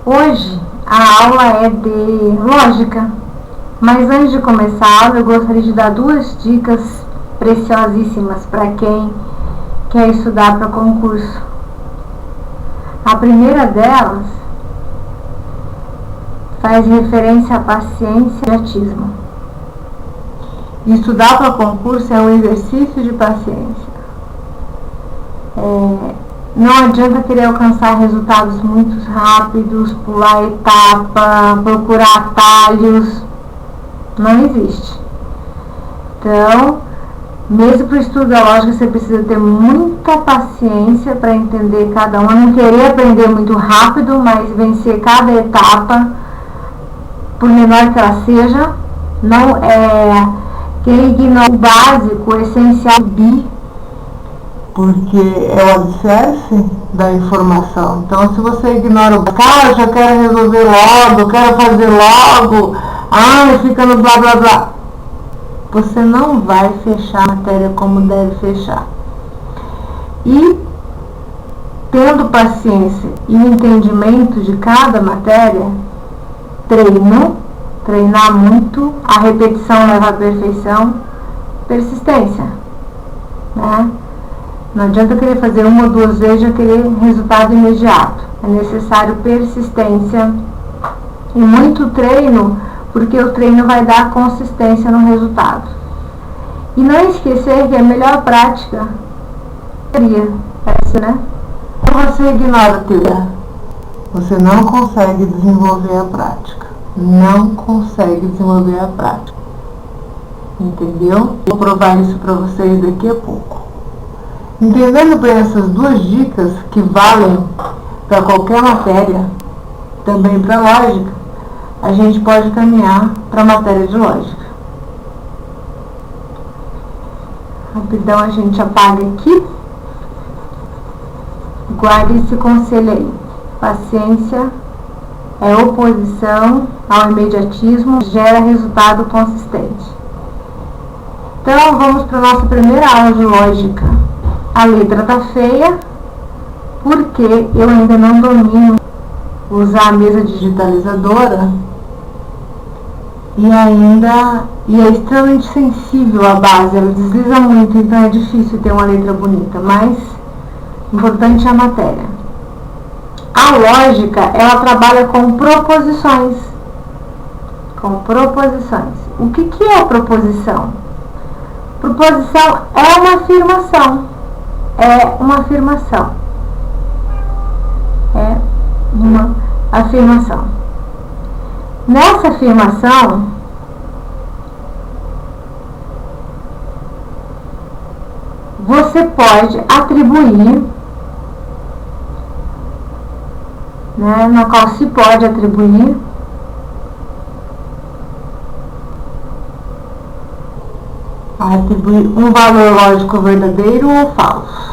Hoje a aula é de lógica, mas antes de começar a aula eu gostaria de dar duas dicas preciosíssimas para quem quer estudar para concurso. A primeira delas faz referência à paciência e atismo. Estudar para concurso é um exercício de paciência. Não adianta querer alcançar resultados muito rápidos, pular etapa, procurar atalhos. Não existe. Então, mesmo para o estudo da lógica, você precisa ter muita paciência para entender cada uma. Não querer aprender muito rápido, mas vencer cada etapa, por menor que ela seja. Não é quem ignora o básico, o essencial porque é o alicerce da informação. Então, se você ignora o cara, eu já quero resolver logo, eu quero fazer logo, fica no blá blá blá, você não vai fechar a matéria como deve fechar. E tendo paciência e entendimento de cada matéria, treinar muito, a repetição leva à perfeição, persistência, né? Não adianta querer fazer uma ou duas vezes e já querer resultado imediato. É necessário persistência e muito treino, porque o treino vai dar consistência no resultado. E não esquecer que a melhor prática seria essa, né? Quando você ignora a teoria, você não consegue desenvolver a prática. Não consegue desenvolver a prática. Entendeu? Vou provar isso para vocês daqui a pouco. Entendendo bem essas duas dicas que valem para qualquer matéria, também para lógica, a gente pode caminhar para a matéria de lógica. Rapidão, a gente apaga aqui. Guarde esse conselho aí. Paciência é oposição ao imediatismo, gera resultado consistente. Então, vamos para a nossa primeira aula de lógica. A letra tá feia, porque eu ainda não domino usar a mesa digitalizadora e é extremamente sensível a base, ela desliza muito, então é difícil ter uma letra bonita, mas importante é a matéria. A lógica, ela trabalha com proposições. O que é proposição? Proposição é uma afirmação. Nessa afirmação, você pode atribuir, né, no qual se pode atribuir um valor lógico verdadeiro ou falso.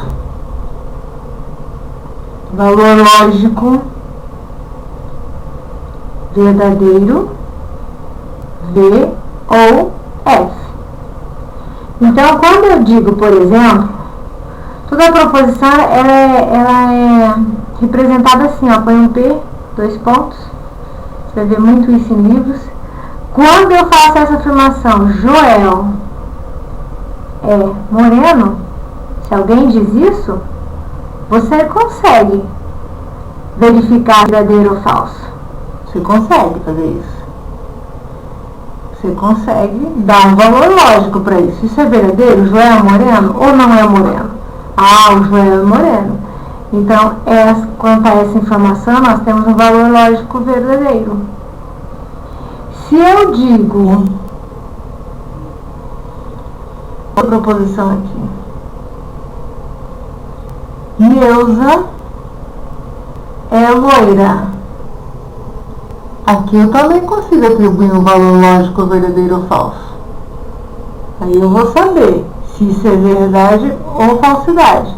Valor lógico verdadeiro, V ou F. Então, quando eu digo, por exemplo, toda a proposição ela é representada assim, põe um P, 2 pontos, você vai ver muito isso em livros. Quando eu faço essa afirmação, Joel é moreno, se alguém diz isso, você consegue verificar verdadeiro ou falso. Você consegue fazer isso. Você consegue dar um valor lógico para isso. Isso é verdadeiro? Joel é moreno ou não é moreno? O Joel é moreno. Então, quanto a essa informação, nós temos um valor lógico verdadeiro. Se eu digo a proposição aqui, Neuza é loira, aqui eu também consigo atribuir um valor lógico verdadeiro ou falso. Aí eu vou saber se isso é verdade ou falsidade.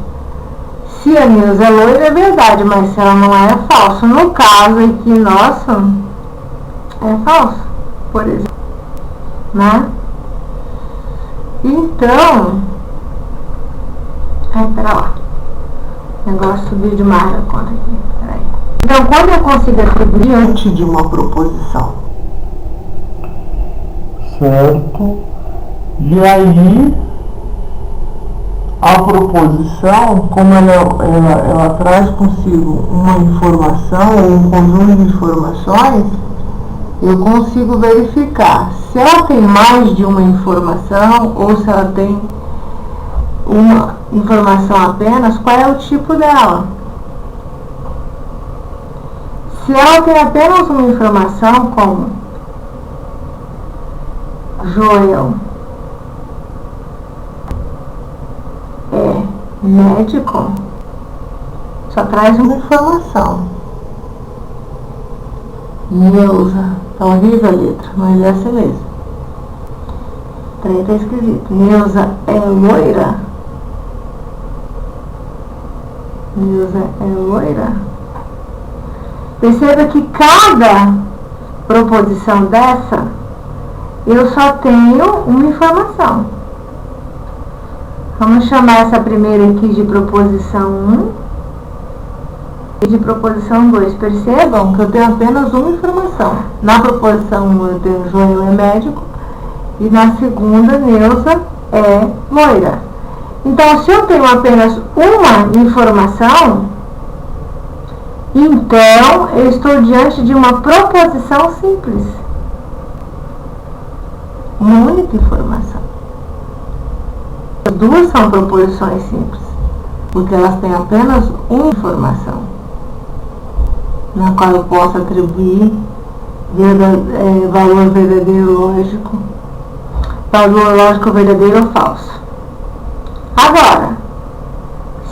Se a Neuza é loira, é verdade, mas se ela não é falso. No caso aqui nosso, é falso, por exemplo, né? Então, pera lá, o negócio subiu demais a conta aqui, peraí. Então Então, quando eu consigo atribuir diante de uma proposição, certo? E aí a proposição, como ela traz consigo uma informação ou um conjunto de informações, eu consigo verificar se ela tem mais de uma informação ou se ela tem uma informação apenas, qual é o tipo dela. Se ela tem apenas uma informação, como Joel é médico, só traz uma informação. Neuza, tá horrível a letra, mas é assim mesmo. Peraí, tá esquisito. Neuza é loira? Neuza é loira? Perceba que cada proposição dessa, eu só tenho uma informação. Vamos chamar essa primeira aqui de proposição 1 e de proposição 2. Percebam que eu tenho apenas uma informação. Na proposição 1 eu tenho Joel é médico e na segunda Neuza é loira. Então, se eu tenho apenas uma informação, então eu estou diante de uma proposição simples. Uma única informação. As duas são proposições simples, porque elas têm apenas uma informação, na qual eu posso atribuir valor verdadeiro lógico, valor lógico verdadeiro ou falso. Agora,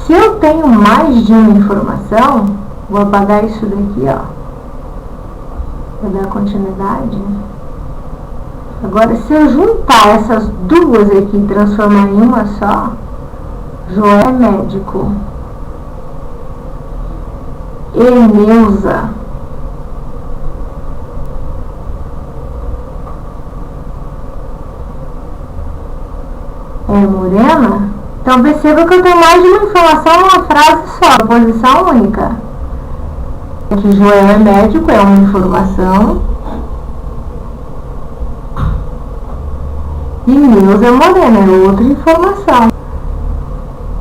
se eu tenho mais de uma informação, vou apagar isso daqui, ó. Vou dar continuidade. Agora, se eu juntar essas duas aqui e transformar em uma só, Joel é médico e Neuza é morena, então perceba que eu tenho mais de uma informação numa frase só, proposição única. Que Joel é médico é uma informação e Neuza é morena é outra informação.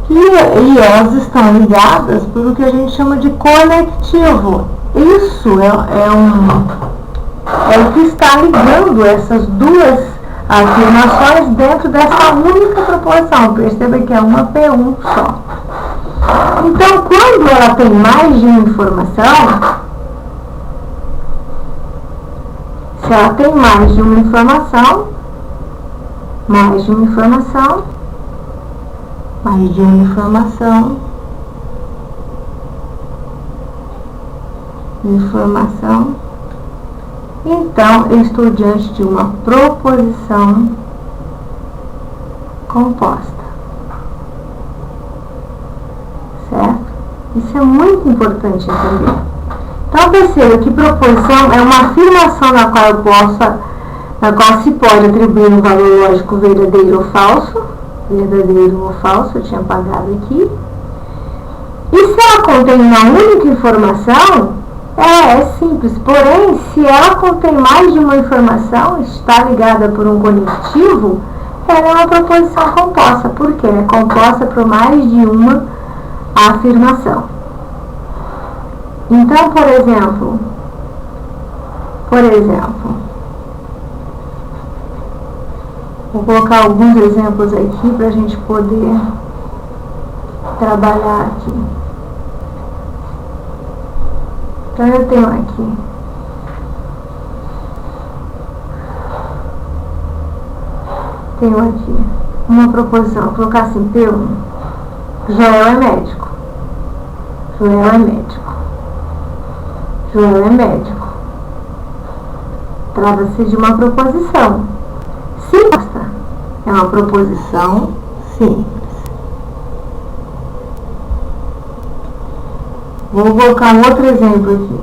E elas estão ligadas pelo que a gente chama de conectivo. Isso é o que está ligando essas duas afirmações dentro dessa única proposição. Perceba que é uma P1 só. Então, quando ela tem mais de uma informação, se ela tem mais de uma informação, mais de uma informação, mais de uma informação, então eu estou diante de uma proposição composta. Certo? Isso é muito importante entender. Então perceba que proposição é uma afirmação na qual se pode atribuir um valor lógico verdadeiro ou falso, eu tinha apagado aqui. E se ela contém uma única informação, ela é simples, porém, se ela contém mais de uma informação, está ligada por um conectivo, ela é uma proposição composta, porque é composta por mais de uma afirmação. Então, por exemplo, vou colocar alguns exemplos aqui para a gente poder trabalhar aqui. Então, eu tenho aqui uma proposição, vou colocar assim, P1. Joel é médico. Trata-se de uma proposição simples. É uma proposição simples. Vou colocar um outro exemplo aqui.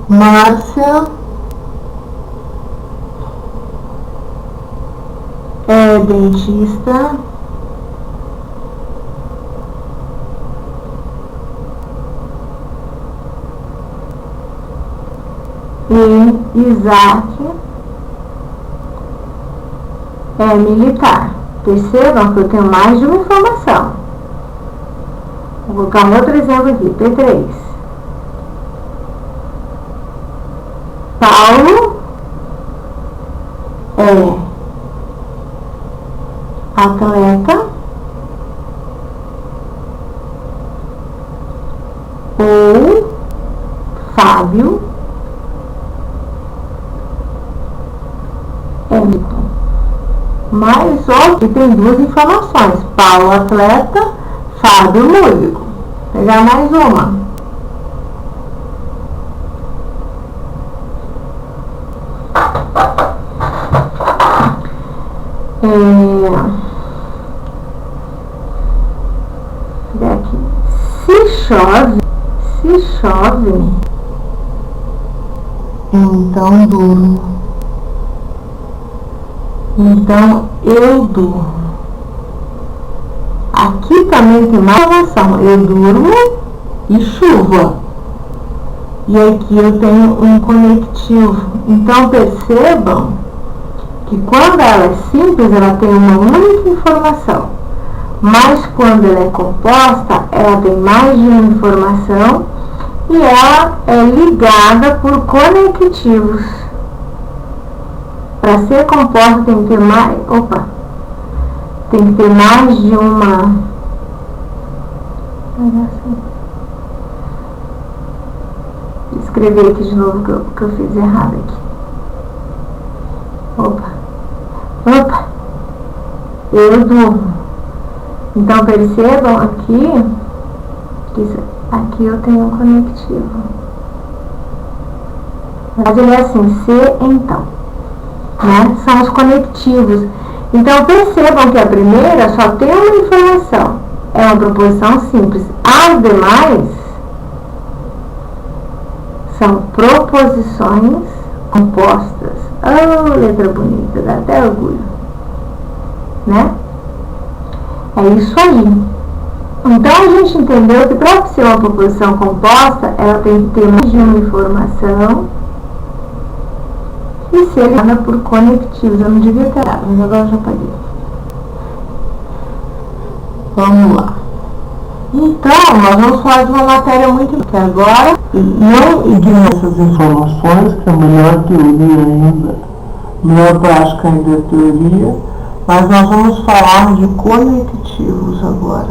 Márcia é dentista e Isaac é militar. Percebam que eu tenho mais de uma informação. Vou colocar um outro exemplo aqui, P3. Paulo é atleta ou Fábio é músico. Mas ó, aqui tem duas informações: Paulo atleta, Fábio músico. Vou pegar mais uma. Aqui. Se chove, então durmo. Então eu durmo. Aqui também tem mais informação. Eu durmo e chuva. E aqui eu tenho um conectivo. Então percebam que quando ela é simples, ela tem uma única informação. Mas quando ela é composta, ela tem mais de uma informação e ela é ligada por conectivos. Para ser composta tem que ter mais, tem que ter mais de uma. Vou escrever aqui de novo que eu fiz errado aqui. Eu durmo. Então percebam aqui que aqui eu tenho um conectivo. Mas ele é assim, se então, né? São os conectivos. Então percebam que a primeira só tem uma informação, é uma proposição simples. As demais são proposições compostas. Oh, letra bonita, dá até orgulho, né? É isso aí. Então a gente entendeu que para ser uma proposição composta, ela tem que ter mais de uma informação e ser ligada por conectivos. Eu não devia ter dado, mas agora eu já paguei. Vamos lá. Então, nós vamos falar de uma matéria muito importante agora. Não ignore essas informações, que é a melhor teoria ainda, melhor prática ainda é teoria, mas nós vamos falar de conectivos agora.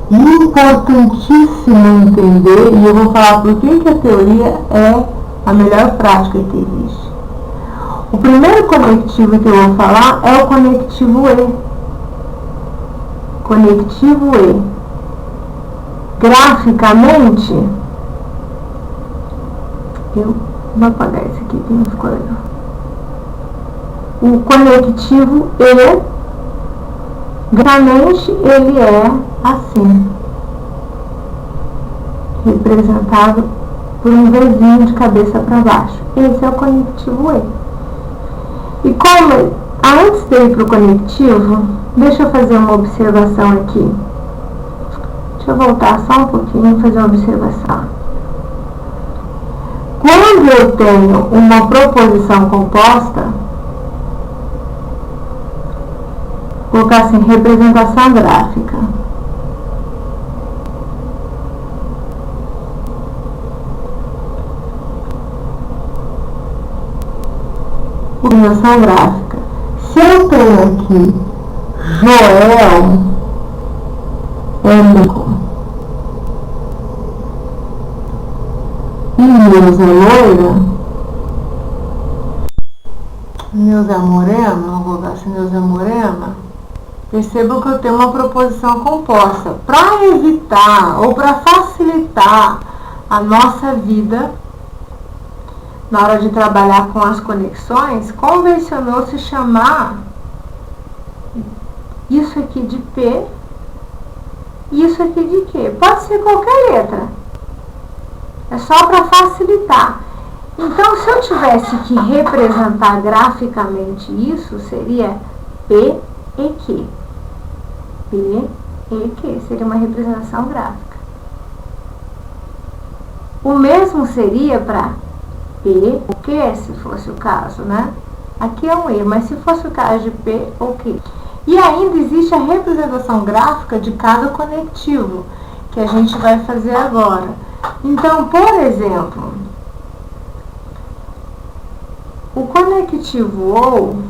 Importantíssimo entender, e eu vou falar por que a teoria é a melhor prática que existe. O primeiro conectivo que eu vou falar é o conectivo E. Conectivo E. Graficamente, eu vou apagar esse aqui que não ficou legal. O conectivo E, graficamente, ele é assim, representado por um Vzinho de cabeça para baixo. Esse é o conectivo E. E como, antes de ir para o conectivo, deixa eu fazer uma observação aqui. Deixa eu voltar só um pouquinho e fazer uma observação. Quando eu tenho uma proposição composta, vou colocar assim, representação gráfica. Representação gráfica. Se eu tenho aqui Joel Émico e Neuza loira, Neuza morena, vou colocar assim, Neuza morena, percebam que eu tenho uma proposição composta. Para evitar ou para facilitar a nossa vida na hora de trabalhar com as conexões, convencionou-se chamar isso aqui de P e isso aqui de Q. Pode ser qualquer letra. É só para facilitar. Então, se eu tivesse que representar graficamente isso, seria P e Q. P e Q seria uma representação gráfica. O mesmo seria para P ou Q, se fosse o caso, né? Aqui é um E, mas se fosse o caso de P ou Q. E ainda existe a representação gráfica de cada conectivo, que a gente vai fazer agora. Então, por exemplo, o conectivo OU,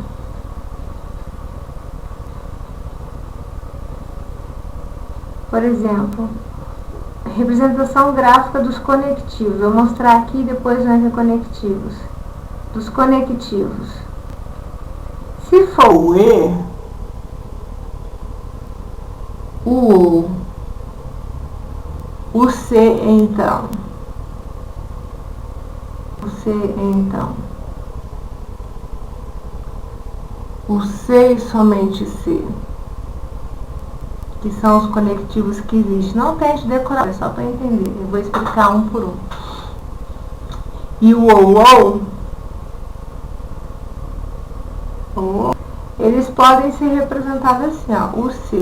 por exemplo, representação gráfica dos conectivos. Vou mostrar aqui e depois vai ver conectivos. Dos conectivos. Se for o E, o O, o C, então. O C, então. O C e somente C, que são os conectivos que existem. Não tente decorar, é só para entender. Eu vou explicar um por um. E o OU, eles podem ser representados assim, ó. O C,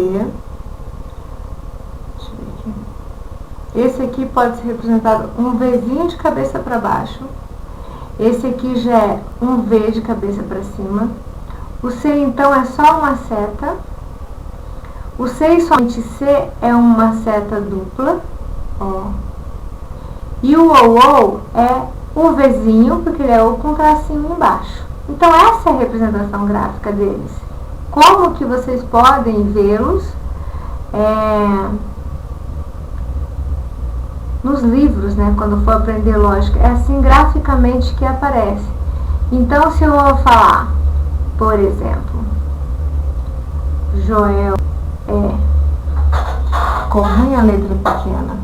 deixa eu ver aqui. Esse aqui pode ser representado um Vzinho de cabeça para baixo. Esse aqui já é um V de cabeça para cima. O C, então, é só uma seta. O C e somente C é uma seta dupla, ó. E o OU é um Vzinho, porque ele é O com tracinho embaixo. Então, essa é a representação gráfica deles. Como que vocês podem vê-los nos livros, né? Quando for aprender lógica. É assim, graficamente, que aparece. Então, se eu vou falar, por exemplo, Joel corrinha a letra pequena.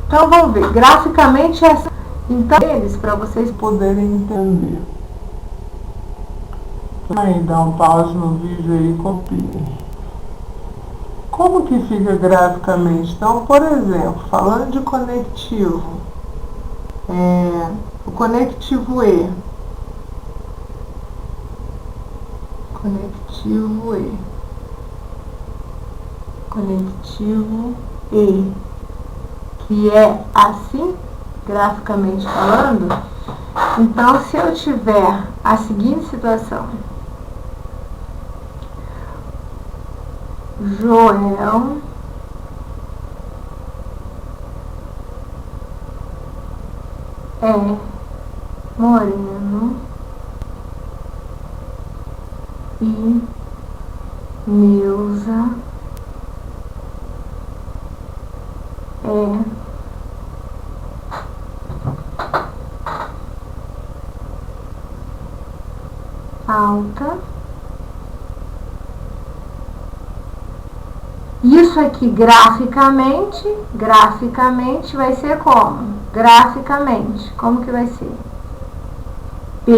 Então, vamos ver. Graficamente, é assim. Então, eles, para vocês poderem entender. Aí, dá um pause no vídeo aí e copia. Como que fica graficamente? Então, por exemplo, falando de conectivo, o conectivo E. Conectivo E. Conectivo E. Que é assim, graficamente falando. Então, se eu tiver a seguinte situação: Joel é moreno e Neuza é alta. Isso aqui graficamente vai ser como? Graficamente, como que vai ser? P,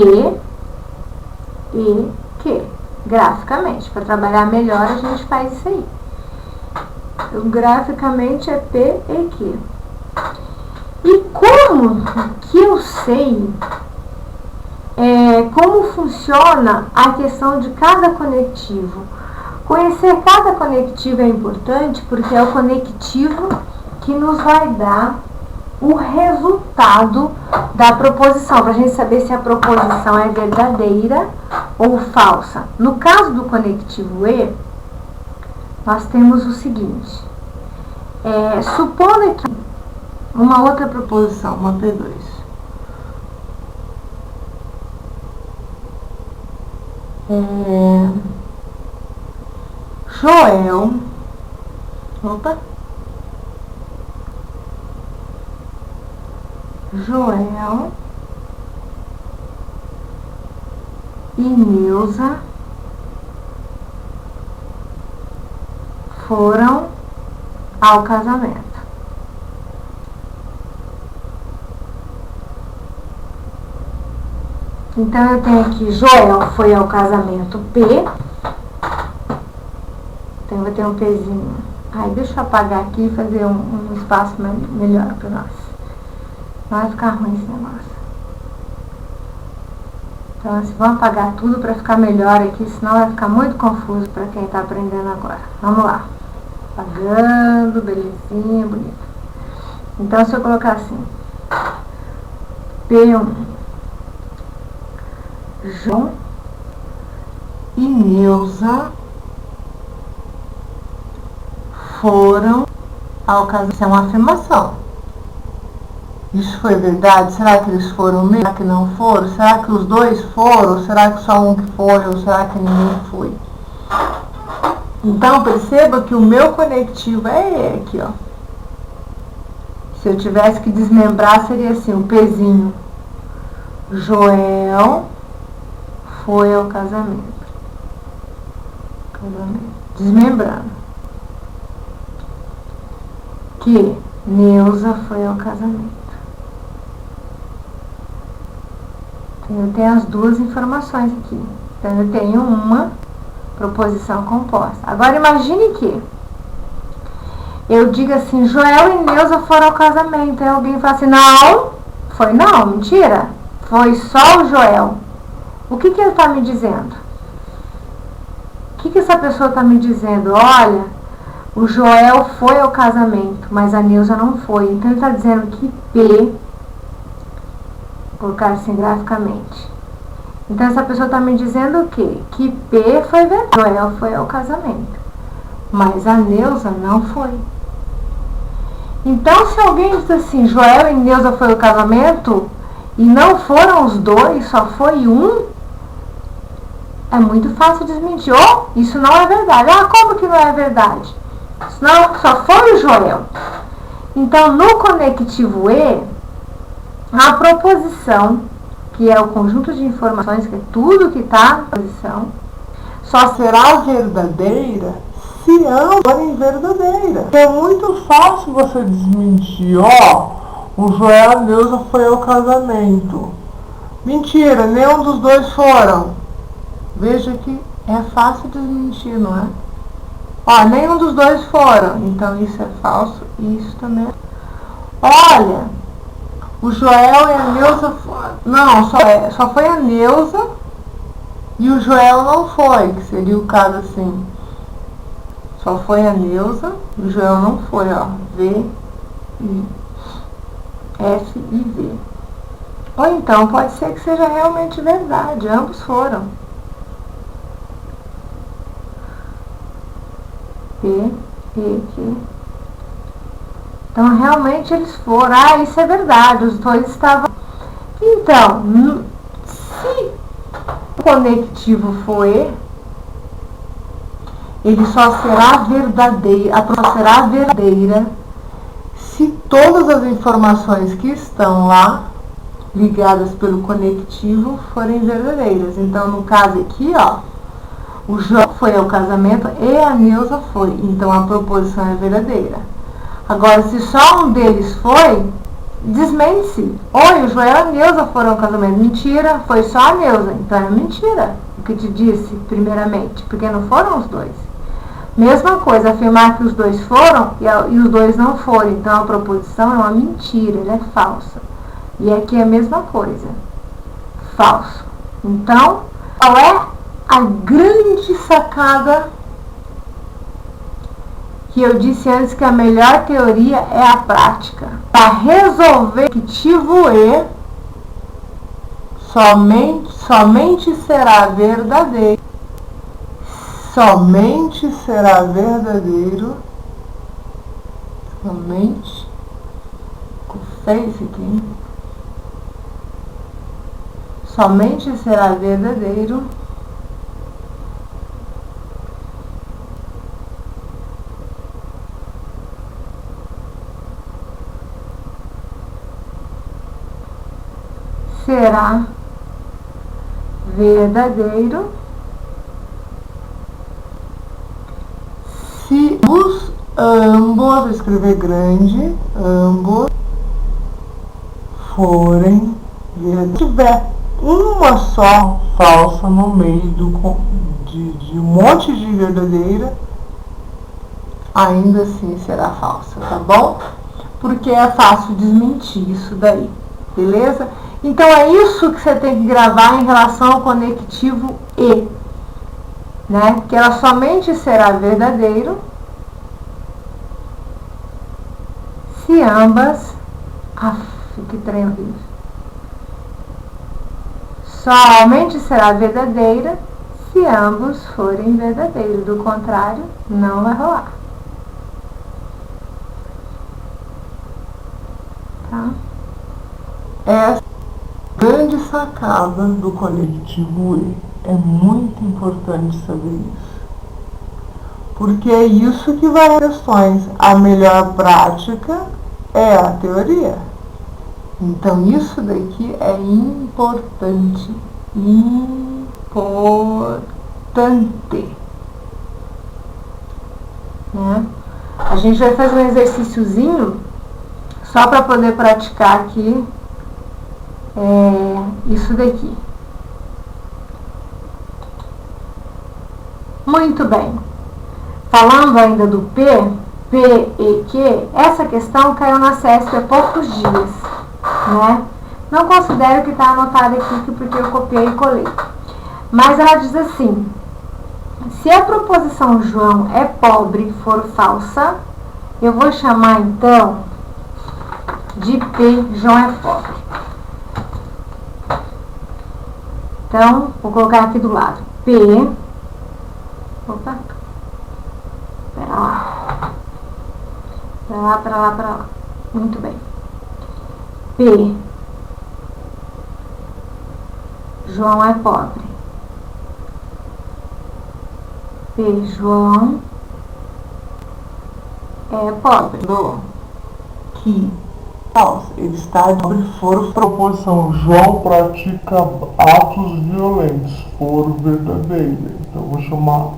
E, Q. Graficamente, para trabalhar melhor a gente faz isso aí. Então, graficamente é P, E, Q. E como que eu sei como funciona a questão de cada conectivo? Conhecer cada conectivo é importante porque é o conectivo que nos vai dar o resultado da proposição, para a gente saber se a proposição é verdadeira ou falsa. No caso do conectivo E, nós temos o seguinte: supondo aqui uma outra proposição, uma P2. Joel e Neuza foram ao casamento. Então, eu tenho aqui, Joel foi ao casamento P. Então, eu vou ter um Pzinho. Aí, deixa eu apagar aqui e fazer um espaço melhor para nós. Não vai ficar ruim esse negócio. Então, assim, vamos apagar tudo para ficar melhor aqui, senão vai ficar muito confuso para quem está aprendendo agora. Vamos lá. Apagando, belezinha, bonita. Então, se eu colocar assim, P1. João e Neuza foram ao casamento. Isso é uma afirmação. Isso foi verdade? Será que eles foram mesmo? Será que não foram? Será que os dois foram? Ou será que só um que foi? Ou será que ninguém foi? Então perceba que o meu conectivo é aqui, ó. Se eu tivesse que desmembrar, seria assim, o Pzinho. Joel foi ao casamento. Desmembrando. Que Neuza foi ao casamento. Eu tenho as duas informações aqui. Então eu tenho uma proposição composta. Agora imagine que eu diga assim, Joel e Neuza foram ao casamento. Aí alguém fala assim, não, foi não, mentira. Foi só o Joel. O que ele está me dizendo? O que essa pessoa está me dizendo? Olha, o Joel foi ao casamento, mas a Neuza não foi. Então ele está dizendo que P, colocar assim graficamente. Então essa pessoa está me dizendo o quê? Que P foi verdade. Joel foi ao casamento, mas a Neuza não foi. Então se alguém diz assim, Joel e Neuza foi ao casamento e não foram os dois, só foi um, é muito fácil desmentir. Oh, isso não é verdade. Ah, como que não é verdade? Não, só foi o Joel. Então no conectivo E, a proposição, que é o conjunto de informações, que é tudo que está na proposição, só será verdadeira se ambas forem verdadeiras. É muito fácil você desmentir, ó, o Joel e a Neuza foi ao casamento. Mentira, nenhum dos dois foram. Veja que é fácil desmentir, não é? Ó, nenhum dos dois foram, então isso é falso e isso também é. Olha, o Joel e a Neuza foram. Não, só foi a Neuza e o Joel não foi, que seria o caso assim. Só foi a Neuza e o Joel não foi, ó. V, I, F e V. Ou então pode ser que seja realmente verdade, ambos foram. P, E, Q. Então realmente eles foram. Ah, isso é verdade, os dois estavam. Então, se o conectivo for E, ele só será verdadeiro, a prova será verdadeira se todas as informações que estão lá, ligadas pelo conectivo, forem verdadeiras. Então, no caso aqui, ó, o João foi ao casamento e a Neuza foi. Então, a proposição é verdadeira. Agora, se só um deles foi, desmente-se. Oi, o Joel e a Neuza foram ao casamento. Mentira, foi só a Neuza. Então, é mentira o que te disse, primeiramente, porque não foram os dois. Mesma coisa, afirmar que os dois foram e os dois não foram. Então, a proposição é uma mentira, ela é falsa. E aqui é a mesma coisa. Falso. Então, qual é a grande sacada que eu disse antes, que a melhor teoria é a prática? Para resolver o conectivo E, somente será verdadeiro. Somente será verdadeiro. Somente. Com 6 aqui. Somente será verdadeiro será verdadeiro se ambos, vou escrever grande, ambos forem verdadeiros. Se tiver uma só falsa no meio de um monte de verdadeira, ainda assim será falsa, tá bom? Porque é fácil desmentir isso daí, beleza? Então é isso que você tem que gravar em relação ao conectivo E, né? Que ela somente será verdadeiro se ambas, que trem horrível, somente será verdadeira se ambos forem verdadeiros, do contrário, não vai rolar. Tá? Essa grande sacada do coletivo E. É muito importante saber isso. Porque é isso que vai às questões. A melhor prática é a teoria. Então isso daqui é importante. Importante. Né? A gente vai fazer um exercíciozinho só para poder praticar aqui isso daqui. Muito bem. Falando ainda do P e Q, essa questão caiu na CESP há poucos dias, né? Não considero que está anotado aqui porque eu copiei e colei. Mas ela diz assim: se a proposição João é pobre for falsa, eu vou chamar então de P, João é pobre. Então, vou colocar aqui do lado. P. Opa. Pera lá. Pera lá. Muito bem. P. João é pobre. P. João é pobre. Que ele está de for proporção. João pratica atos violentos, for verdadeira. Então vou chamar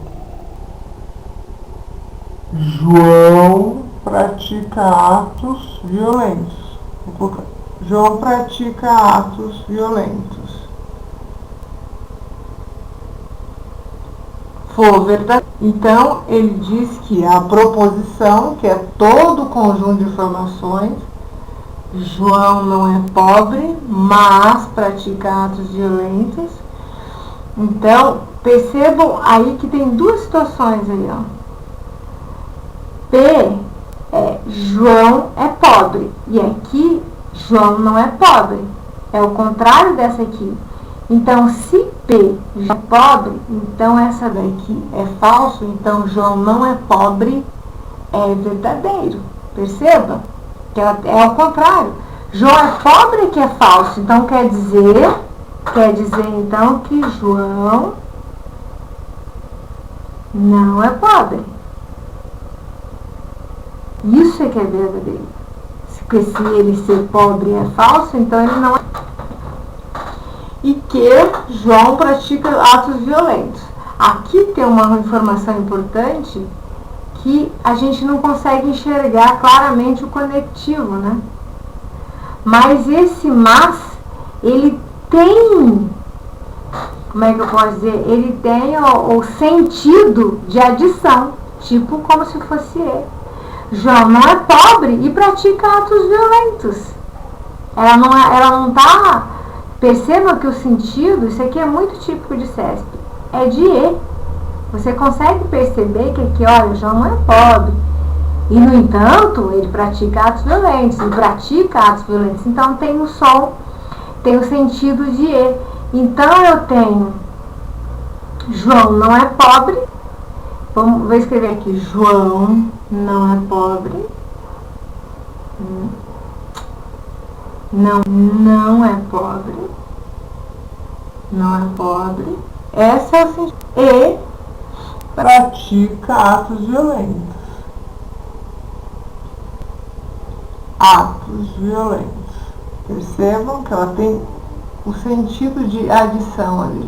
João pratica atos violentos. Vou colocar João pratica atos violentos. For verdadeiro. Então ele diz que a proposição, que é todo o conjunto de informações, João não é pobre, mas pratica atos violentos. Então, percebam aí que tem duas situações aí, ó. P é João é pobre, e aqui João não é pobre. É o contrário dessa aqui. Então, se P é pobre, então essa daqui é falso, então João não é pobre, é verdadeiro. Perceba? Que é ao contrário. João é pobre que é falso. Então quer dizer então que João não é pobre. Isso é que é verdadeiro. Porque se ele ser pobre é falso, então ele não é. E que João pratica atos violentos. Aqui tem uma informação importante que a gente não consegue enxergar claramente o conectivo, né? Mas esse mas, ele tem, como é que eu posso dizer? Ele tem o sentido de adição, tipo como se fosse ele. João não é pobre e pratica atos violentos. Ela não tá, perceba que o sentido, isso aqui é muito típico de CESP, é de E. Você consegue perceber que aqui, olha, João não é pobre. E, no entanto, ele pratica atos violentos. Então, tem o som, tem o sentido de E. Então, eu tenho João não é pobre. Vou escrever aqui. João não é pobre. Não é pobre. Não é pobre. Essa é o sentido. E pratica atos violentos. Atos violentos. Percebam que ela tem o sentido de adição ali.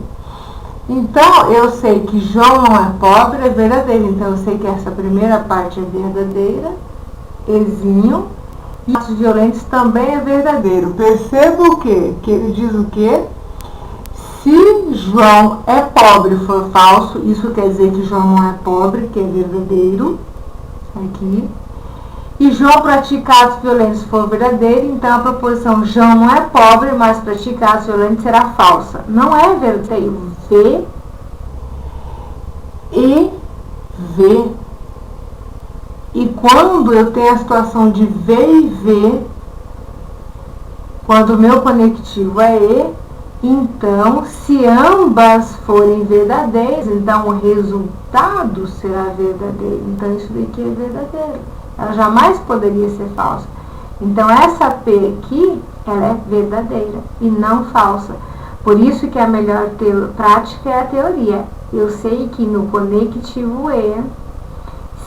Então, eu sei que João não é pobre, é verdadeiro. Então, eu sei que essa primeira parte é verdadeira. Ezinho. E atos violentos também é verdadeiro. Perceba o quê? Que ele diz o quê? Se João é pobre for falso, isso quer dizer que João não é pobre, que é verdadeiro. Aqui. E João pratica atos violentos for verdadeiro, então a proposição João não é pobre, mas pratica atos violentos será falsa. Não é verdadeiro. V e V. E quando eu tenho a situação de V e V, quando o meu conectivo é E, Então, se ambas forem verdadeiras, então o resultado será verdadeiro. Então, isso daqui é verdadeiro. Ela jamais poderia ser falsa. Então, essa P aqui, ela é verdadeira e não falsa. Por isso que a melhor prática é a teoria. Eu sei que no conectivo E,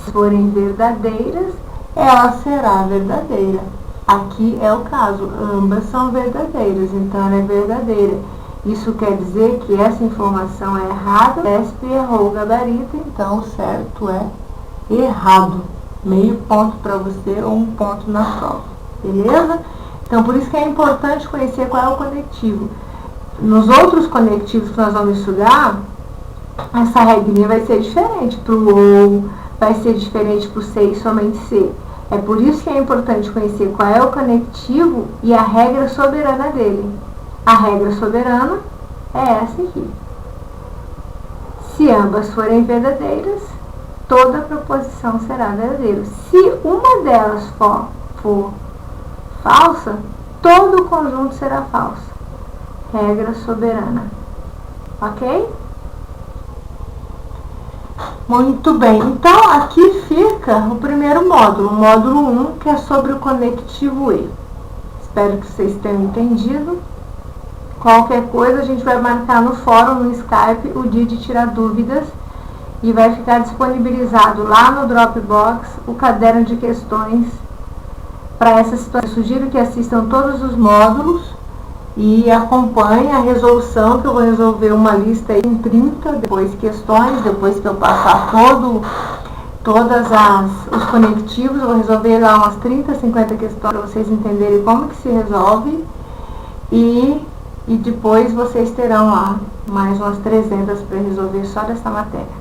se forem verdadeiras, ela será verdadeira. Aqui é o caso, ambas são verdadeiras, então ela é verdadeira. Isso quer dizer que essa informação é errada, a ESP errou o gabarito, então o certo é errado. Meio ponto para você ou um ponto na prova, beleza? Então por isso que é importante conhecer qual é o conectivo. Nos outros conectivos que nós vamos estudar, essa regrinha vai ser diferente para o OU, vai ser diferente para o C e somente C. É por isso que é importante conhecer qual é o conectivo e a regra soberana dele. A regra soberana é essa aqui. Se ambas forem verdadeiras, toda proposição será verdadeira. Se uma delas for falsa, todo o conjunto será falso. Regra soberana. Ok? Muito bem, então aqui fica o primeiro módulo, o módulo 1, que é sobre o conectivo E. Espero que vocês tenham entendido. Qualquer coisa a gente vai marcar no fórum, no Skype, o dia de tirar dúvidas e vai ficar disponibilizado lá no Dropbox o caderno de questões para essa situação. Eu sugiro que assistam todos os módulos e acompanhe a resolução, que eu vou resolver uma lista aí em 30, depois questões, depois que eu passar todos os conectivos, eu vou resolver lá umas 30, 50 questões para vocês entenderem como que se resolve e depois vocês terão lá mais umas 300 para resolver só dessa matéria.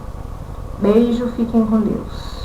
Beijo, fiquem com Deus.